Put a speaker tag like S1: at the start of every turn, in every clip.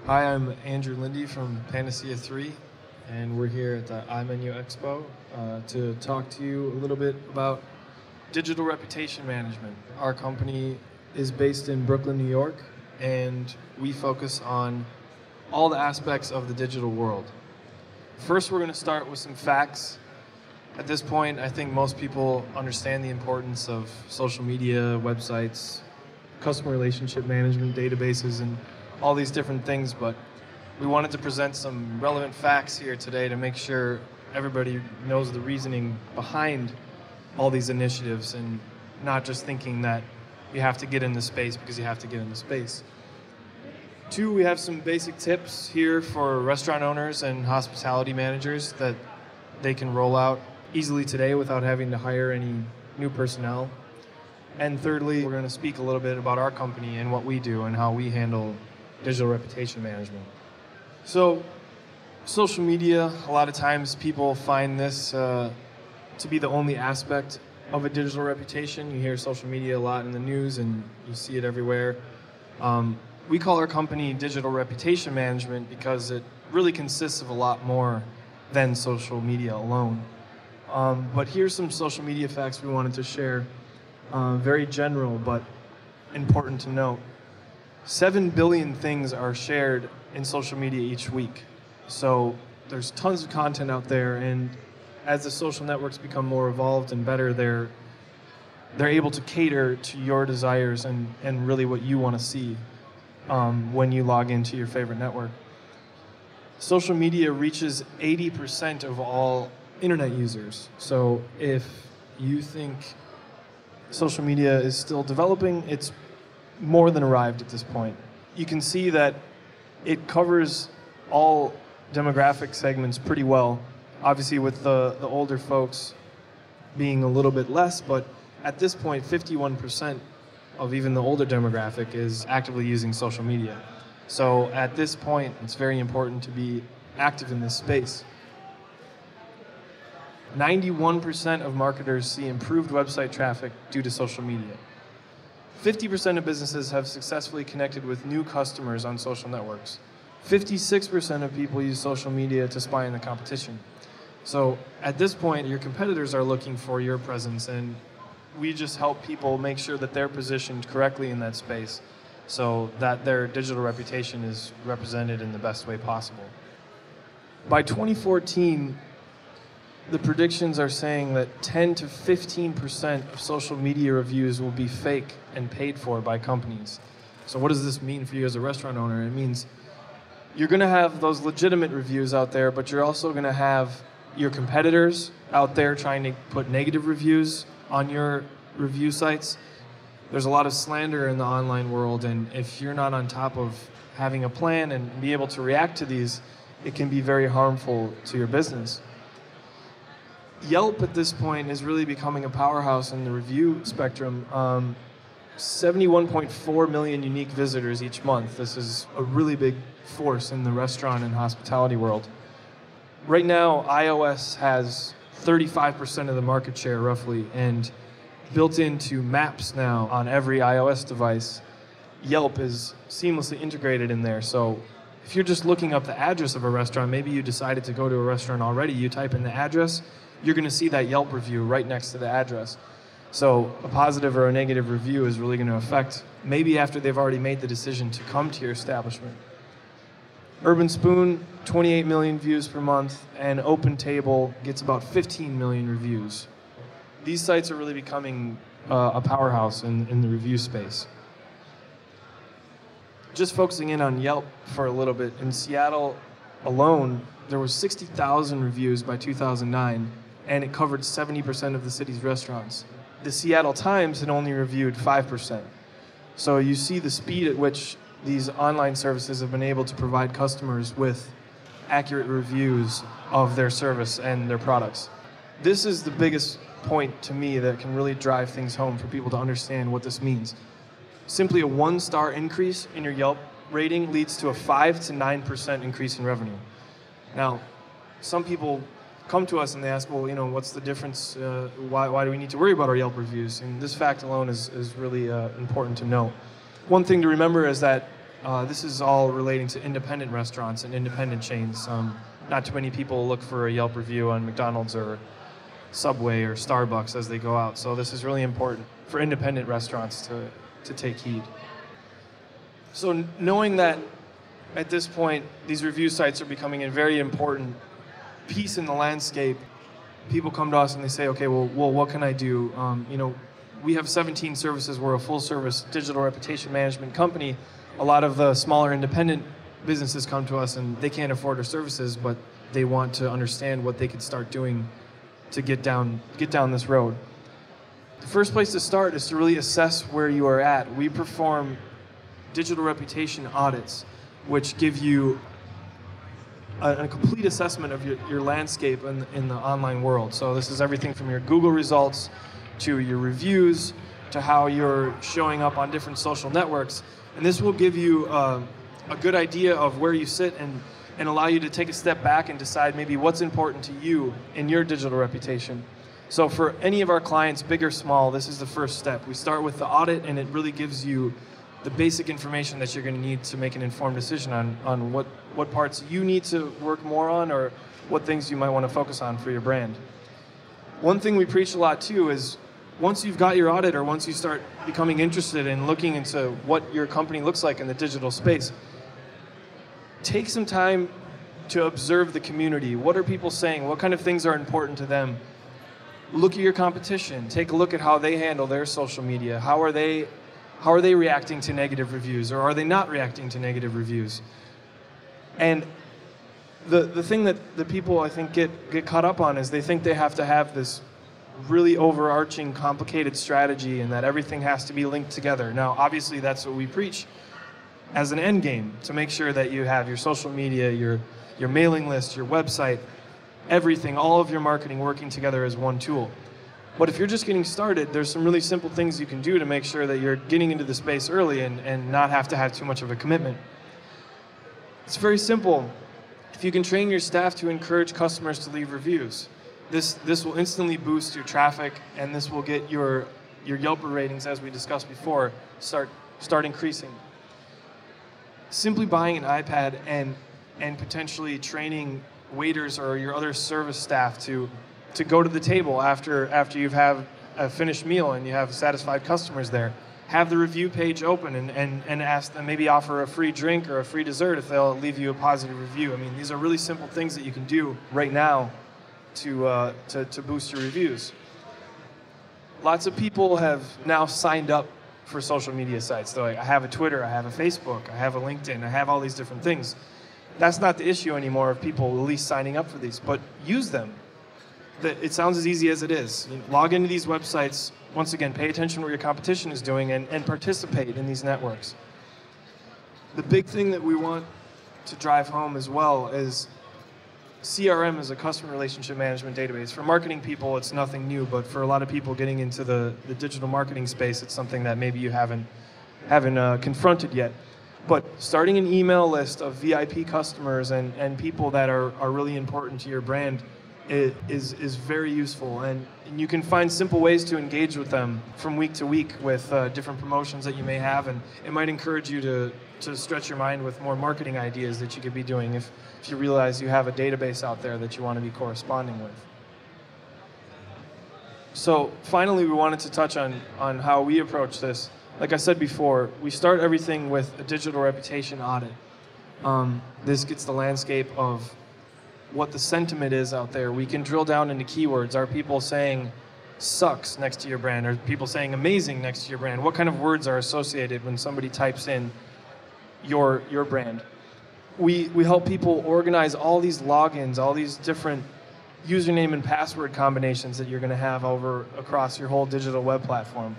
S1: Hi, I'm Andrew Linde from Panacea3, and we're here at the iMenu Expo to talk to you a little bit about digital reputation management. Our company is based in Brooklyn, New York, and we focus on all the aspects of the digital world. First, we're going to start with some facts. At this point, I think most people understand the importance of social media, websites, customer relationship management, databases, and all these different things, but we wanted to present some relevant facts here today to make sure everybody knows the reasoning behind all these initiatives and not just thinking that you have to get into space because you have to get into space. Two, we have some basic tips here for restaurant owners and hospitality managers that they can roll out easily today without having to hire any new personnel. And thirdly, we're going to speak a little bit about our company and what we do and how we handle digital reputation management. So, social media, a lot of times people find this to be the only aspect of a digital reputation. You hear social media a lot in the news and you see it everywhere. We call our company Digital Reputation Management because it really consists of a lot more than social media alone. But here's some social media facts we wanted to share. Very general, but important to note. 7 billion things are shared in social media each week. So there's tons of content out there, and as the social networks become more evolved and better, they're able to cater to your desires and really what you want to see when you log into your favorite network. Social media reaches 80% of all internet users. So if you think social media is still developing, it's more than arrived at this point. You can see that it covers all demographic segments pretty well. Obviously with the older folks being a little bit less, but at this point 51% of even the older demographic is actively using social media. So at this point it's very important to be active in this space. 91% of marketers see improved website traffic due to social media. 50% of businesses have successfully connected with new customers on social networks. 56% of people use social media to spy on the competition. So at this point, your competitors are looking for your presence, and we just help people make sure that they're positioned correctly in that space so that their digital reputation is represented in the best way possible. By 2014, the predictions are saying that 10 to 15% of social media reviews will be fake and paid for by companies. So what does this mean for you as a restaurant owner? It means you're going to have those legitimate reviews out there, but you're also going to have your competitors out there trying to put negative reviews on your review sites. There's a lot of slander in the online world, and if you're not on top of having a plan and be able to react to these, it can be very harmful to your business. Yelp at this point is really becoming a powerhouse in the review spectrum. 71.4 million unique visitors each month. This is a really big force in the restaurant and hospitality world. Right now, iOS has 35% of the market share roughly, and built into maps now on every iOS device, Yelp is seamlessly integrated in there. So if you're just looking up the address of a restaurant, maybe you decided to go to a restaurant already, you type in the address, you're going to see that Yelp review right next to the address. So a positive or a negative review is really going to affect maybe after they've already made the decision to come to your establishment. Urban Spoon, 28 million views per month, and OpenTable gets about 15 million reviews. These sites are really becoming a powerhouse in the review space. Just focusing in on Yelp for a little bit, in Seattle alone, there was 60,000 reviews by 2009, and it covered 70% of the city's restaurants. The Seattle Times had only reviewed 5%. So you see the speed at which these online services have been able to provide customers with accurate reviews of their service and their products. This is the biggest point to me that can really drive things home for people to understand what this means. Simply a 1-star increase in your Yelp rating leads to a 5 to 9% increase in revenue. Now, some people come to us and they ask, well, you know, what's the difference? Why do we need to worry about our Yelp reviews? And this fact alone is really important to know. One thing to remember is that This is all relating to independent restaurants and independent chains. Not too many people look for a Yelp review on McDonald's or Subway or Starbucks as they go out. So this is really important for independent restaurants to take heed. So knowing that at this point, these review sites are becoming a very important piece in the landscape, people come to us and they say, okay, well, what can I do? We have 17 services. We're a full-service digital reputation management company. A lot of the smaller independent businesses come to us and they can't afford our services, but they want to understand what they could start doing to get down this road. The first place to start is to really assess where you are at. We perform digital reputation audits, which give you a complete assessment of your landscape in the online world. So this is everything from your Google results to your reviews to how you're showing up on different social networks. And this will give you a good idea of where you sit and allow you to take a step back and decide maybe what's important to you in your digital reputation. So for any of our clients, big or small, this is the first step. We start with the audit, and it really gives you the basic information that you're going to need to make an informed decision on what parts you need to work more on or what things you might want to focus on for your brand. One thing we preach a lot too is once you've got your audit, or once you start becoming interested in looking into what your company looks like in the digital space, take some time to observe the community. What are people saying? What kind of things are important to them? Look at your competition. Take a look at how they handle their social media. How are they reacting to negative reviews, or are they not reacting to negative reviews? And the thing that the people, I think, get caught up on is they think they have to have this really overarching, complicated strategy and that everything has to be linked together. Now, obviously, that's what we preach as an end game, to make sure that you have your social media, your mailing list, your website, everything, all of your marketing working together as one tool. But if you're just getting started, there's some really simple things you can do to make sure that you're getting into the space early and not have to have too much of a commitment. It's very simple. If you can train your staff to encourage customers to leave reviews, this will instantly boost your traffic, and this will get your Yelper ratings, as we discussed before, start increasing. Simply buying an iPad and potentially training waiters or your other service staff to go to the table after you've have a finished meal and you have satisfied customers there. Have the review page open and ask them, maybe offer a free drink or a free dessert if they'll leave you a positive review. I mean, these are really simple things that you can do right now to boost your reviews. Lots of people have now signed up for social media sites. They're like, I have a Twitter, I have a Facebook, I have a LinkedIn, I have all these different things. That's not the issue anymore of people at least signing up for these, but use them. It sounds as easy as it is. Log into these websites. Once again, pay attention to what your competition is doing and participate in these networks. The big thing that we want to drive home as well is CRM is a customer relationship management database. For marketing people, it's nothing new, but for a lot of people getting into the digital marketing space, it's something that maybe you haven't confronted yet. But starting an email list of VIP customers and people that are really important to your brand is very useful, and you can find simple ways to engage with them from week to week with different promotions that you may have, and it might encourage you to stretch your mind with more marketing ideas that you could be doing if you realize you have a database out there that you want to be corresponding with. So finally, we wanted to touch on how we approach this. Like I said before, we start everything with a digital reputation audit. This gets the landscape of what the sentiment is out there. We can drill down into keywords. Are people saying sucks next to your brand? Are people saying amazing next to your brand? What kind of words are associated when somebody types in your brand? We help people organize all these logins, all these different username and password combinations that you're going to have across your whole digital web platform.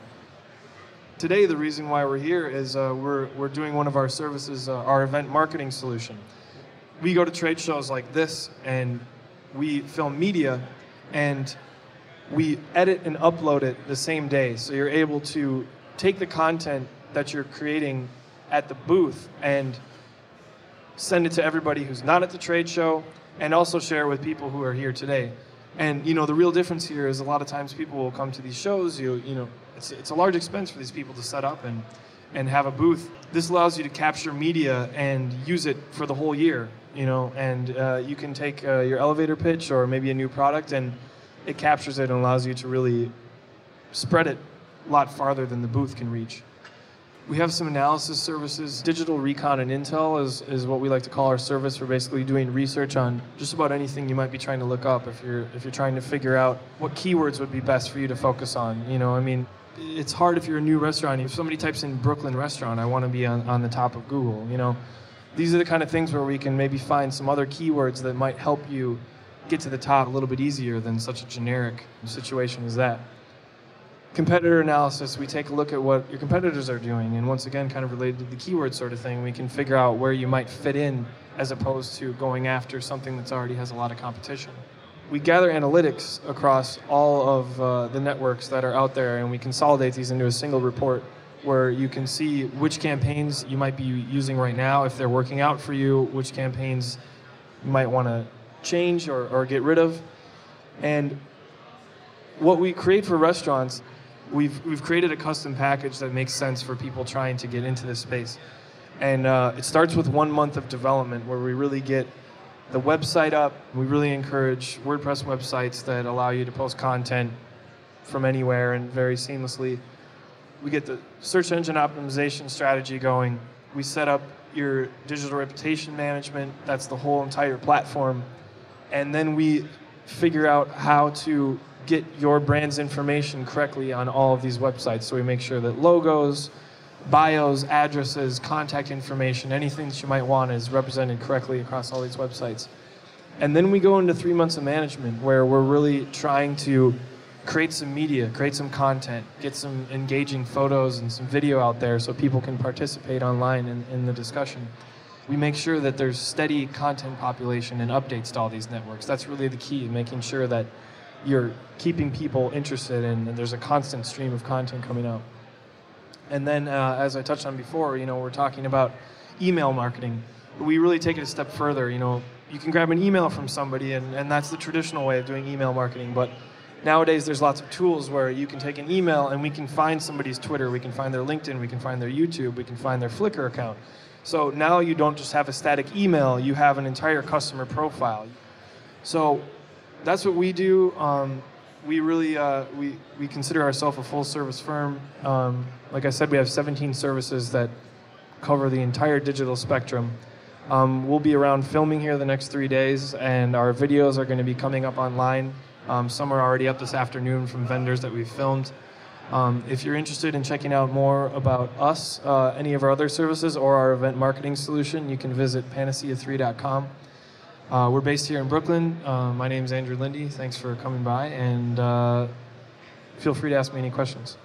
S1: Today, the reason why we're here is we're doing one of our services, our event marketing solution. We go to trade shows like this, and we film media, and we edit and upload it the same day. So you're able to take the content that you're creating at the booth and send it to everybody who's not at the trade show, and also share it with people who are here today. And the real difference here is a lot of times people will come to these shows. It's a large expense for these people to set up and have a booth. This allows you to capture media and use it for the whole year, and you can take your elevator pitch or maybe a new product, and it captures it and allows you to really spread it a lot farther than the booth can reach. We have some analysis services. Digital recon and intel is what we like to call our service for basically doing research on just about anything you might be trying to look up if you're trying to figure out what keywords would be best for you to focus on. It's hard if you're a new restaurant. If somebody types in Brooklyn restaurant, I want to be on the top of Google. These are the kind of things where we can maybe find some other keywords that might help you get to the top a little bit easier than such a generic situation as that. Competitor analysis, we take a look at what your competitors are doing, and once again, kind of related to the keyword sort of thing, we can figure out where you might fit in as opposed to going after something that's already has a lot of competition. We gather analytics across all of the networks that are out there, and we consolidate these into a single report where you can see which campaigns you might be using right now, if they're working out for you, which campaigns you might want to change or get rid of. And what we create for restaurants, we've created a custom package that makes sense for people trying to get into this space. And it starts with 1 month of development where we really get the website up. We really encourage WordPress websites that allow you to post content from anywhere and very seamlessly. We get the search engine optimization strategy going. We set up your digital reputation management. That's the whole entire platform. And then we figure out how to get your brand's information correctly on all of these websites. So we make sure that logos, bios, addresses, contact information, anything that you might want is represented correctly across all these websites. And then we go into 3 months of management where we're really trying to create some media, create some content, get some engaging photos and some video out there so people can participate online in the discussion. We make sure that there's steady content population and updates to all these networks. That's really the key, making sure that you're keeping people interested and there's a constant stream of content coming out. And then, as I touched on before, we're talking about email marketing. We really take it a step further. You can grab an email from somebody, and that's the traditional way of doing email marketing. But nowadays, there's lots of tools where you can take an email and we can find somebody's Twitter, we can find their LinkedIn, we can find their YouTube, we can find their Flickr account. So now you don't just have a static email, you have an entire customer profile. So that's what we do. We really we consider ourselves a full-service firm. Like I said, we have 17 services that cover the entire digital spectrum. We'll be around filming here the next 3 days, and our videos are going to be coming up online. Some are already up this afternoon from vendors that we've filmed. If you're interested in checking out more about us, any of our other services, or our event marketing solution, you can visit Panacea3.com. We're based here in Brooklyn. My name's Andrew Linde. Thanks for coming by, and feel free to ask me any questions.